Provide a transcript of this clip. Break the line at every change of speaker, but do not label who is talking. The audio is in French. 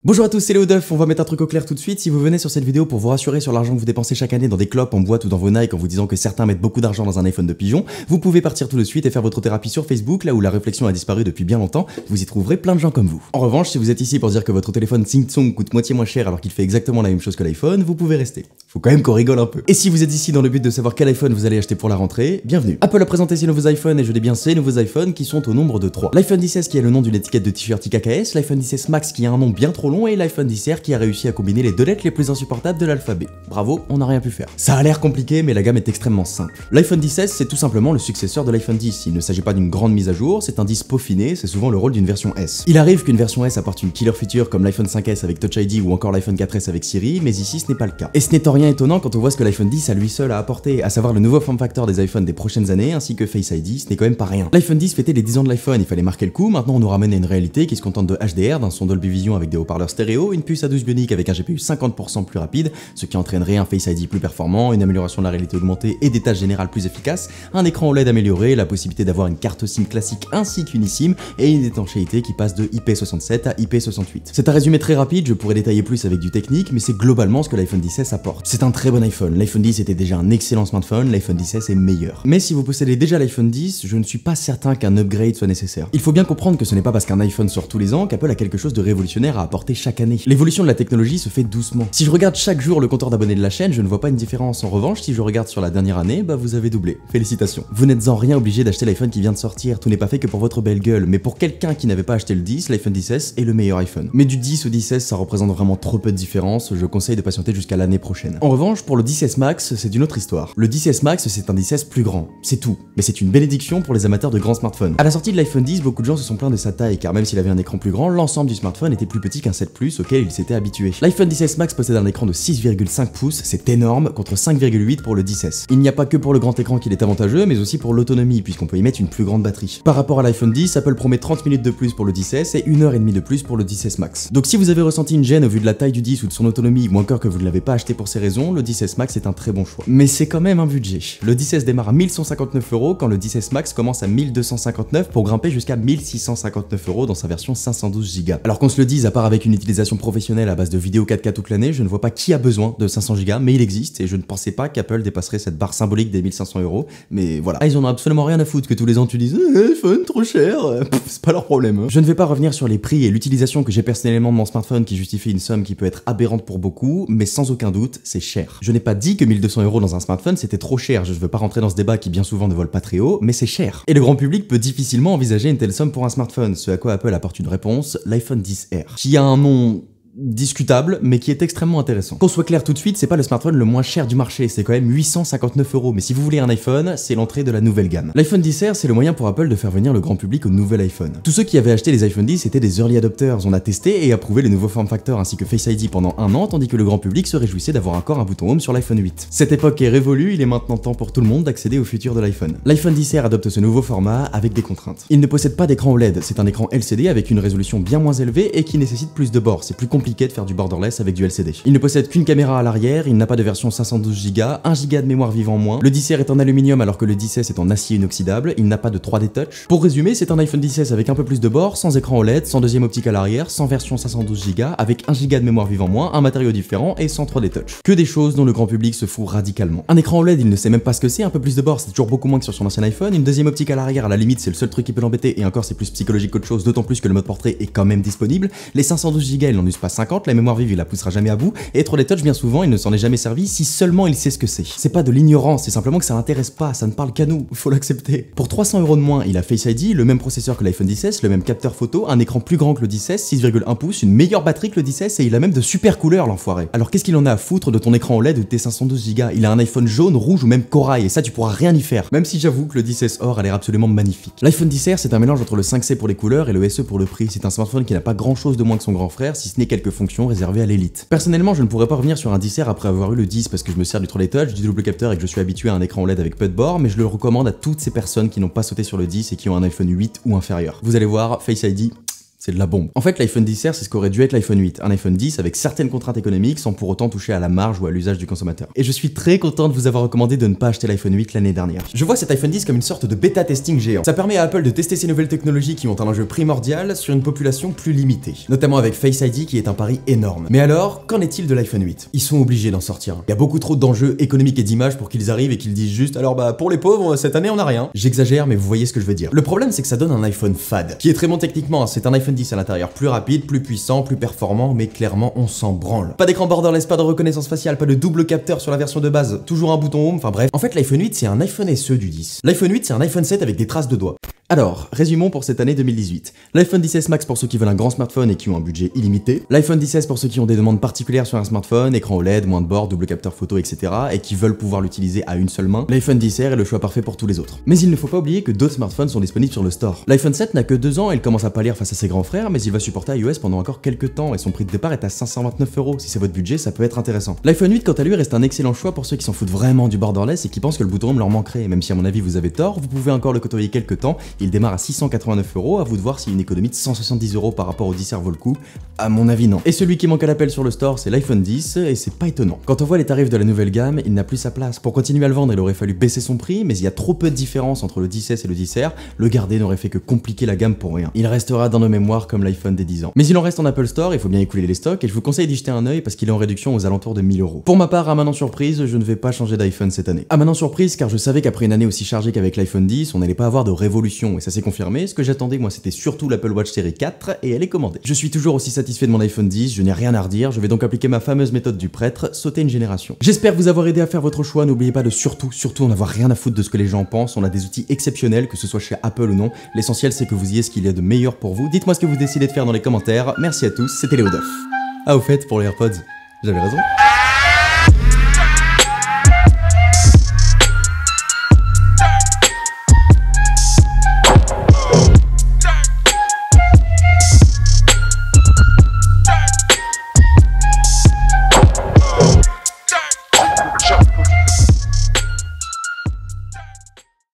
Bonjour à tous, c'est Léo Duff, on va mettre un truc au clair tout de suite. Si vous venez sur cette vidéo pour vous rassurer sur l'argent que vous dépensez chaque année dans des clopes, en boîte ou dans vos Nike en vous disant que certains mettent beaucoup d'argent dans un iPhone de pigeon, vous pouvez partir tout de suite et faire votre thérapie sur Facebook, là où la réflexion a disparu depuis bien longtemps, vous y trouverez plein de gens comme vous. En revanche, si vous êtes ici pour dire que votre téléphone Samsung coûte moitié moins cher alors qu'il fait exactement la même chose que l'iPhone, vous pouvez rester. Faut quand même qu'on rigole un peu. Et si vous êtes ici dans le but de savoir quel iPhone vous allez acheter pour la rentrée, bienvenue. Apple a présenté ses nouveaux iPhones et je dis bien ces nouveaux iPhones qui sont au nombre de 3. L'iPhone 10S qui a le nom d'une étiquette de t-shirt IKKS, l'iPhone 10S Max qui a un nom bien trop long et l'iPhone 10R qui a réussi à combiner les deux lettres les plus insupportables de l'alphabet. Bravo, on n'a rien pu faire. Ça a l'air compliqué mais la gamme est extrêmement simple. L'iPhone 10S c'est tout simplement le successeur de l'iPhone 10. Il ne s'agit pas d'une grande mise à jour, c'est un 10 peaufiné, c'est souvent le rôle d'une version S. Il arrive qu'une version S apporte une killer feature comme l'iPhone 5S avec Touch ID ou encore l'iPhone 4S avec Siri, mais ici ce n'est pas le cas. Et ce n'est en rien étonnant quand on voit ce que l'iPhone 10 à lui seul a apporté, à savoir le nouveau form factor des iPhones des prochaines années ainsi que Face ID, ce n'est quand même pas rien. L'iPhone 10 fêtait les 10 ans de l'iPhone, il fallait marquer le coup, maintenant on nous ramène à une réalité qui se contente de HDR, d'un son Dolby Vision avec des haut-parleurs stéréo, une puce A12 Bionic avec un GPU 50% plus rapide, ce qui entraînerait un Face ID plus performant, une amélioration de la réalité augmentée et des tâches générales plus efficaces, un écran OLED amélioré, la possibilité d'avoir une carte SIM classique ainsi qu'une eSIM et une étanchéité qui passe de IP67 à IP68. C'est un résumé très rapide, je pourrais détailler plus avec du technique, mais c'est globalement ce que l'iPhone 10S apporte. C'est un très bon iPhone, l'iPhone 10 était déjà un excellent smartphone, l'iPhone 10S est meilleur. Mais si vous possédez déjà l'iPhone 10, je ne suis pas certain qu'un upgrade soit nécessaire. Il faut bien comprendre que ce n'est pas parce qu'un iPhone sort tous les ans qu'Apple a quelque chose de révolutionnaire à apporter chaque année. L'évolution de la technologie se fait doucement. Si je regarde chaque jour le compteur d'abonnés de la chaîne, je ne vois pas une différence. En revanche, si je regarde sur la dernière année, bah vous avez doublé. Félicitations. Vous n'êtes en rien obligé d'acheter l'iPhone qui vient de sortir, tout n'est pas fait que pour votre belle gueule, mais pour quelqu'un qui n'avait pas acheté le 10, l'iPhone 10S est le meilleur iPhone. Mais du 10 au 10S, ça représente vraiment trop peu de différence, je conseille de patienter jusqu'à l'année prochaine. En revanche, pour le 10S Max, c'est une autre histoire. Le 10S Max, c'est un 10S plus grand, c'est tout. Mais c'est une bénédiction pour les amateurs de grands smartphones. À la sortie de l'iPhone 10, beaucoup de gens se sont plaints de sa taille, car même s'il avait un écran plus grand, l'ensemble du smartphone était plus petit qu'un 7 Plus auquel il s'était habitué. L'iPhone 10S Max possède un écran de 6,5 pouces, c'est énorme, contre 5,8 pour le 10S. Il n'y a pas que pour le grand écran qu'il est avantageux, mais aussi pour l'autonomie, puisqu'on peut y mettre une plus grande batterie. Par rapport à l'iPhone 10, Apple promet 30 minutes de plus pour le 10S et 1h30 de plus pour le 10S Max. Donc si vous avez ressenti une gêne au vu de la taille du 10 ou de son autonomie, ou encore que vous ne l'avez pas acheté pour ces raisons, le 10S Max est un très bon choix. Mais c'est quand même un budget. Le 10S démarre à 1159 € quand le 10S Max commence à 1259 pour grimper jusqu'à 1659 € dans sa version 512 Go. Alors qu'on se le dise, à part avec une utilisation professionnelle à base de vidéos 4K toute l'année, je ne vois pas qui a besoin de 500 Go, mais il existe et je ne pensais pas qu'Apple dépasserait cette barre symbolique des 1500 €. Mais voilà, ils en ont absolument rien à foutre que tous les ans tu dises iPhone trop cher, c'est pas leur problème. Hein. Je ne vais pas revenir sur les prix et l'utilisation que j'ai personnellement de mon smartphone qui justifie une somme qui peut être aberrante pour beaucoup, mais sans aucun doute, c'est cher. Je n'ai pas dit que 1200 € dans un smartphone c'était trop cher, je ne veux pas rentrer dans ce débat qui bien souvent ne vole pas très haut, mais c'est cher. Et le grand public peut difficilement envisager une telle somme pour un smartphone, ce à quoi Apple apporte une réponse, l'iPhone 10R, qui a un nom discutable, mais qui est extrêmement intéressant. Qu'on soit clair tout de suite, c'est pas le smartphone le moins cher du marché, c'est quand même 859 €, mais si vous voulez un iPhone, c'est l'entrée de la nouvelle gamme. L'iPhone 10R, c'est le moyen pour Apple de faire venir le grand public au nouvel iPhone. Tous ceux qui avaient acheté les iPhone 10 étaient des early adopters, on a testé et approuvé les nouveaux form factors ainsi que Face ID pendant un an, tandis que le grand public se réjouissait d'avoir encore un bouton Home sur l'iPhone 8. Cette époque est révolue, il est maintenant temps pour tout le monde d'accéder au futur de l'iPhone. L'iPhone 10R adopte ce nouveau format avec des contraintes. Il ne possède pas d'écran OLED, c'est un écran LCD avec une résolution bien moins élevée et qui nécessite plus de bords, c'est plus compliqué de faire du borderless avec du LCD. Il ne possède qu'une caméra à l'arrière, il n'a pas de version 512 Go, 1 Go de mémoire vive en moins. Le 10R est en aluminium alors que le 10S est en acier inoxydable, il n'a pas de 3D Touch. Pour résumer, c'est un iPhone 10S avec un peu plus de bords, sans écran OLED, sans deuxième optique à l'arrière, sans version 512 Go, avec 1 Go de mémoire vive en moins, un matériau différent et sans 3D Touch. Que des choses dont le grand public se fout radicalement. Un écran OLED, il ne sait même pas ce que c'est, un peu plus de bords, c'est toujours beaucoup moins que sur son ancien iPhone, une deuxième optique à l'arrière, à la limite, c'est le seul truc qui peut l'embêter, et encore c'est plus psychologique qu'autre chose, d'autant plus que le mode portrait est quand même disponible. Les 512 Go, il n'en use pas 50, la mémoire vive, il la poussera jamais à bout. Et 3D Touch, bien souvent, il ne s'en est jamais servi si seulement il sait ce que c'est. C'est pas de l'ignorance, c'est simplement que ça l'intéresse pas, ça ne parle qu'à nous, faut l'accepter. Pour 300 € de moins, il a Face ID, le même processeur que l'iPhone 10S, le même capteur photo, un écran plus grand que le 10S, 6,1 pouces, une meilleure batterie que le 10S et il a même de super couleurs l'enfoiré. Alors qu'est-ce qu'il en a à foutre de ton écran OLED ou de tes 512 Go? Il a un iPhone jaune, rouge ou même corail et ça tu pourras rien y faire. Même si j'avoue que le 10S Or a l'air absolument magnifique. L'iPhone 10R c'est un mélange entre le 5C pour les couleurs et le SE pour le prix. C'est un smartphone qui n'a pas grand chose de moins que son grand frère, si ce n'est quelques fonctions réservées à l'élite. Personnellement, je ne pourrais pas revenir sur un 10R après avoir eu le 10 parce que je me sers du 3D Touch, du double capteur et que je suis habitué à un écran OLED avec peu de bords, mais je le recommande à toutes ces personnes qui n'ont pas sauté sur le 10 et qui ont un iPhone 8 ou inférieur. Vous allez voir, Face ID, c'est de la bombe. En fait, l'iPhone XR, c'est ce qu'aurait dû être l'iPhone 8, un iPhone 10 avec certaines contraintes économiques sans pour autant toucher à la marge ou à l'usage du consommateur. Et je suis très content de vous avoir recommandé de ne pas acheter l'iPhone 8 l'année dernière. Je vois cet iPhone 10 comme une sorte de bêta testing géant. Ça permet à Apple de tester ces nouvelles technologies qui ont un enjeu primordial sur une population plus limitée, notamment avec Face ID qui est un pari énorme. Mais alors, qu'en est-il de l'iPhone 8? Ils sont obligés d'en sortir. Il y a beaucoup trop d'enjeux économiques et d'images pour qu'ils arrivent et qu'ils disent juste alors bah pour les pauvres, cette année on a rien. J'exagère mais vous voyez ce que je veux dire. Le problème c'est que ça donne un iPhone fade, qui est très bon techniquement, c'est un iPhone 10 à l'intérieur, plus rapide, plus puissant, plus performant, mais clairement on s'en branle. Pas d'écran borderless, pas de reconnaissance faciale, pas de double capteur sur la version de base, toujours un bouton home, enfin bref. En fait l'iPhone 8 c'est un iPhone SE du 10. L'iPhone 8 c'est un iPhone 7 avec des traces de doigts. Alors, résumons pour cette année 2018. L'iPhone XS Max pour ceux qui veulent un grand smartphone et qui ont un budget illimité. L'iPhone XS pour ceux qui ont des demandes particulières sur un smartphone, écran OLED, moins de bord, double capteur photo, etc. et qui veulent pouvoir l'utiliser à une seule main. L'iPhone XR est le choix parfait pour tous les autres. Mais il ne faut pas oublier que d'autres smartphones sont disponibles sur le store. L'iPhone 7 n'a que 2 ans et il commence à pâlir face à ses grands frères, mais il va supporter iOS pendant encore quelques temps et son prix de départ est à 529 €. Si c'est votre budget, ça peut être intéressant. L'iPhone 8 quant à lui reste un excellent choix pour ceux qui s'en foutent vraiment du borderless et qui pensent que le bouton home leur manquerait. Même si à mon avis vous avez tort, vous pouvez encore le côtoyer quelques temps. Il démarre à 689 €, à vous de voir si une économie de 170 € par rapport au 10R vaut le coup. À mon avis non. Et celui qui manque à l'appel sur le store c'est l'iPhone 10 et c'est pas étonnant. Quand on voit les tarifs de la nouvelle gamme, il n'a plus sa place. Pour continuer à le vendre il aurait fallu baisser son prix, mais il y a trop peu de différence entre le 10S et le 10R, le garder n'aurait fait que compliquer la gamme pour rien. Il restera dans nos mémoires comme l'iPhone des 10 ans. Mais il en reste en Apple Store, il faut bien écouler les stocks et je vous conseille d'y jeter un œil parce qu'il est en réduction aux alentours de 1000 €. Pour ma part, à maintenant surprise, je ne vais pas changer d'iPhone cette année. À maintenant surprise car je savais qu'après une année aussi chargée qu'avec l'iPhone 10, on n'allait pas avoir de révolution et ça s'est confirmé. Ce que j'attendais moi c'était surtout l'Apple Watch série 4 et elle est commandée. Je suis toujours aussi satisfait de mon iPhone 10, je n'ai rien à redire, je vais donc appliquer ma fameuse méthode du prêtre, sauter une génération. J'espère vous avoir aidé à faire votre choix, n'oubliez pas de surtout en avoir rien à foutre de ce que les gens pensent, on a des outils exceptionnels, que ce soit chez Apple ou non, l'essentiel c'est que vous ayez ce qu'il y a de meilleur pour vous. Dites-moi ce que vous décidez de faire dans les commentaires, merci à tous, c'était Léo Duff. Ah au fait, pour les AirPods, j'avais raison.